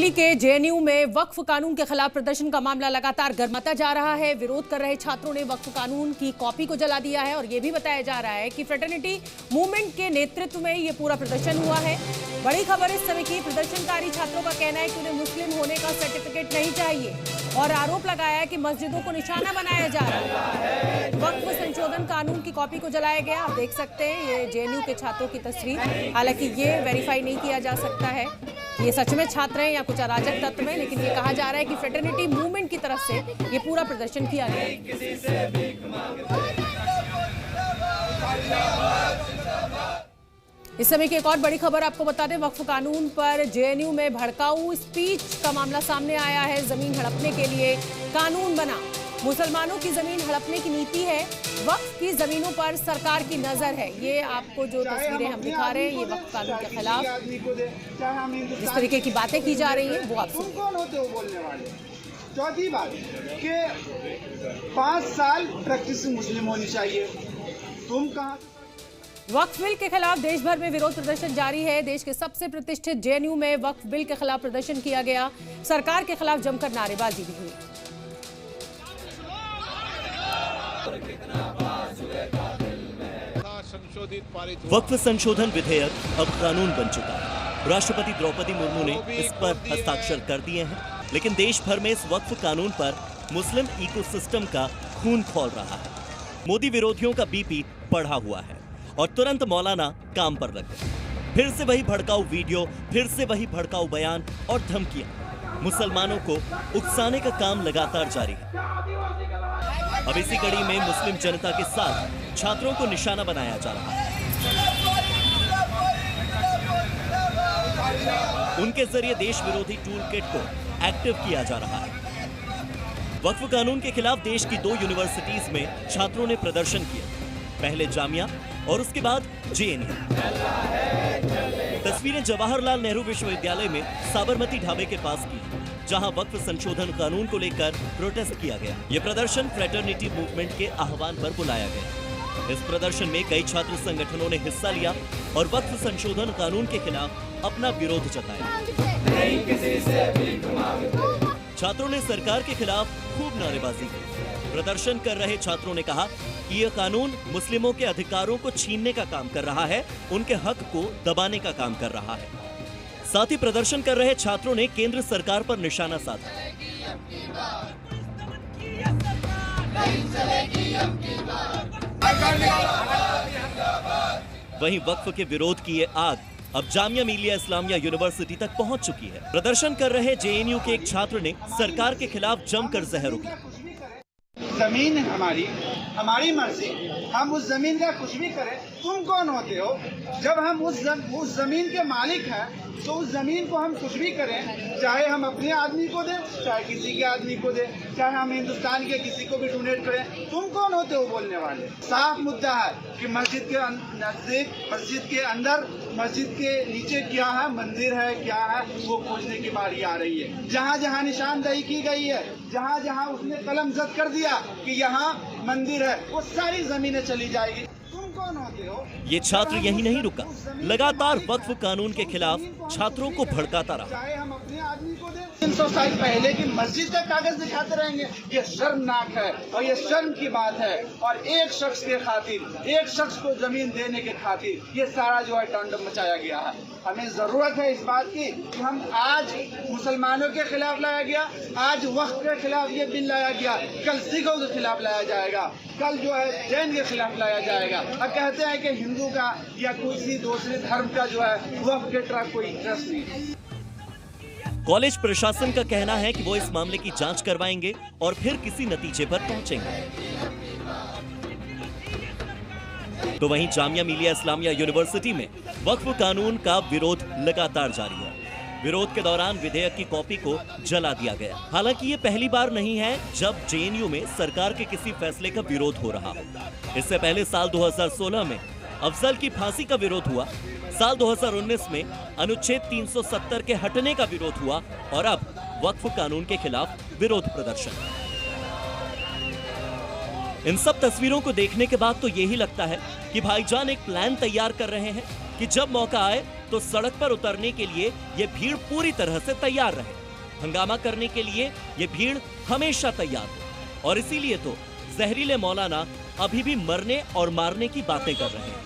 दिल्ली के जेएनयू में वक्फ कानून के खिलाफ प्रदर्शन का मामला लगातार गर्माता जा रहा है। विरोध कर रहे छात्रों ने वक्फ कानून की कॉपी को जला दिया है और ये भी बताया जा रहा है कि फ्रेटर्निटी मूवमेंट के नेतृत्व में ये पूरा प्रदर्शन हुआ है। बड़ी खबर इस समय की, प्रदर्शनकारी छात्रों का कहना है कि उन्हें मुस्लिम होने का सर्टिफिकेट नहीं चाहिए और आरोप लगाया है कि मस्जिदों को निशाना बनाया जा रहा है। वक्फ संशोधन कानून की कॉपी को जलाया गया। आप देख सकते हैं ये जेएनयू के छात्रों की तस्वीर। हालांकि ये वेरीफाई नहीं किया जा सकता है ये सच में छात्र हैं या कुछ अराजक तत्व में, लेकिन ये कहा जा रहा है कि फ्रेटर्निटी मूवमेंट की तरफ से ये पूरा प्रदर्शन किया गया। इस समय की एक और बड़ी खबर आपको बता दें, वक्फ कानून पर जेएनयू में भड़काऊ स्पीच का मामला सामने आया है। जमीन हड़पने के लिए कानून बना, मुसलमानों की जमीन हड़पने की नीति है, वक्फ की जमीनों पर सरकार की नजर है। ये आपको जो तस्वीरें हम दिखा रहे हैं ये वक्फ कानून के खिलाफ जिस तरीके की बातें की जा रही हैं वो आप सुनिए। कौन होते हो बोलने वाले? चौथी बात कि 5 साल प्रैक्टिस मुस्लिम होनी चाहिए। तुम कहाँ? वक्फ बिल के खिलाफ देश भर में विरोध प्रदर्शन जारी है। देश के सबसे प्रतिष्ठित जेएनयू में वक्फ बिल के खिलाफ प्रदर्शन किया गया। सरकार के खिलाफ जमकर नारेबाजी भी हुई। वक्फ संशोधन विधेयक अब कानून बन चुका है। राष्ट्रपति द्रौपदी मुर्मू ने इस पर हस्ताक्षर कर दिए हैं, लेकिन देश भर में इस वक्फ कानून पर मुस्लिम इकोसिस्टम का खून खौल रहा है। मोदी विरोधियों का बीपी बढ़ा हुआ है और तुरंत मौलाना काम पर लग गए। फिर से वही भड़काऊ वीडियो, फिर से वही भड़काऊ बयान और धमकियां। मुसलमानों को उकसाने का काम लगातार जारी है। अब इसी कड़ी में मुस्लिम जनता के साथ छात्रों को निशाना बनाया जा रहा है। उनके जरिए देश विरोधी टूल किट को एक्टिव किया जा रहा है। वक्फ कानून के खिलाफ देश की 2 यूनिवर्सिटीज में छात्रों ने प्रदर्शन किया, पहले जामिया और उसके बाद जेएनयू। तस्वीरें जवाहरलाल नेहरू विश्वविद्यालय में साबरमती ढाबे के पास की, जहां वक्फ संशोधन कानून को लेकर प्रोटेस्ट किया गया। यह प्रदर्शन फ्रेटर्निटी मूवमेंट के आह्वान पर बुलाया गया। इस प्रदर्शन में कई छात्र संगठनों ने हिस्सा लिया और वक्फ संशोधन कानून के खिलाफ अपना विरोध जताया। छात्रों ने सरकार के खिलाफ खूब नारेबाजी की। प्रदर्शन कर रहे छात्रों ने कहा कि यह कानून मुस्लिमों के अधिकारों को छीनने का काम कर रहा है, उनके हक को दबाने का काम कर रहा है। साथ ही प्रदर्शन कर रहे छात्रों ने केंद्र सरकार पर निशाना साधा। वहीं वक्फ के विरोध की ये आग अब जामिया मिलिया इस्लामिया यूनिवर्सिटी तक पहुंच चुकी है। प्रदर्शन कर रहे जेएनयू के एक छात्र ने सरकार के खिलाफ जमकर जहर उगला। जमीन हमारी मर्जी, हम उस जमीन का कुछ भी करें। तुम कौन होते हो? जब हम उस जमीन के मालिक हैं तो उस जमीन को हम कुछ भी करें, चाहे हम अपने आदमी को दें, चाहे किसी के आदमी को दें, चाहे हम हिंदुस्तान के किसी को भी डोनेट करें। तुम कौन होते हो बोलने वाले? साफ मुद्दा है कि मस्जिद के नजदीक, मस्जिद के अंदर, मस्जिद के नीचे क्या है, मंदिर है क्या है, वो खोजने की बारी आ रही है। जहाँ जहाँ निशानदेही की गई है, जहाँ जहाँ उसने कलम जद कर दिया कि यहाँ मंदिर है, वो सारी जमीनें चली जाएगी। तुम कौन होते हो? ये छात्र यही नहीं रुका, लगातार वक्फ कानून के खिलाफ छात्रों को भड़काता रहा। चाहे हम अपने आदमी को दें, 300 साल पहले की मस्जिद का कागज दिखाते रहेंगे। ये शर्मनाक है और ये शर्म की बात है। और एक शख्स के खातिर, एक शख्स को जमीन देने के खातिर ये सारा जो है तांडव मचाया गया है। हमें जरूरत है इस बात की कि हम आज मुसलमानों के खिलाफ लाया गया, आज वक्फ के खिलाफ ये बिल लाया गया, कल सिखों के खिलाफ लाया जाएगा, कल जो है जैन के खिलाफ लाया जाएगा। अब कहते हैं कि हिंदू का या किसी दूसरे धर्म का जो है वक्फ के तरफ कोई इंटरेस्ट नहीं। कॉलेज प्रशासन का कहना है कि वो इस मामले की जांच करवाएंगे और फिर किसी नतीजे पर पहुंचेंगे। तो वहीं जामिया मिलिया इस्लामिया यूनिवर्सिटी में वक्फ कानून का विरोध लगातार जारी है। विरोध के दौरान विधेयक की कॉपी को जला दिया गया। हालांकि ये पहली बार नहीं है जब जेएनयू में सरकार के किसी फैसले का विरोध हो रहा हो। इससे पहले साल 2016 में अफजल की फांसी का विरोध हुआ, साल 2019 में अनुच्छेद 370 के हटने का विरोध हुआ और अब वक्फ कानून के खिलाफ विरोध प्रदर्शन। इन सब तस्वीरों को देखने के बाद तो यही लगता है कि भाईजान एक प्लान तैयार कर रहे हैं कि जब मौका आए तो सड़क पर उतरने के लिए ये भीड़ पूरी तरह से तैयार रहे। हंगामा करने के लिए ये भीड़ हमेशा तैयार हो और इसीलिए तो जहरीले मौलाना अभी भी मरने और मारने की बातें कर रहे हैं।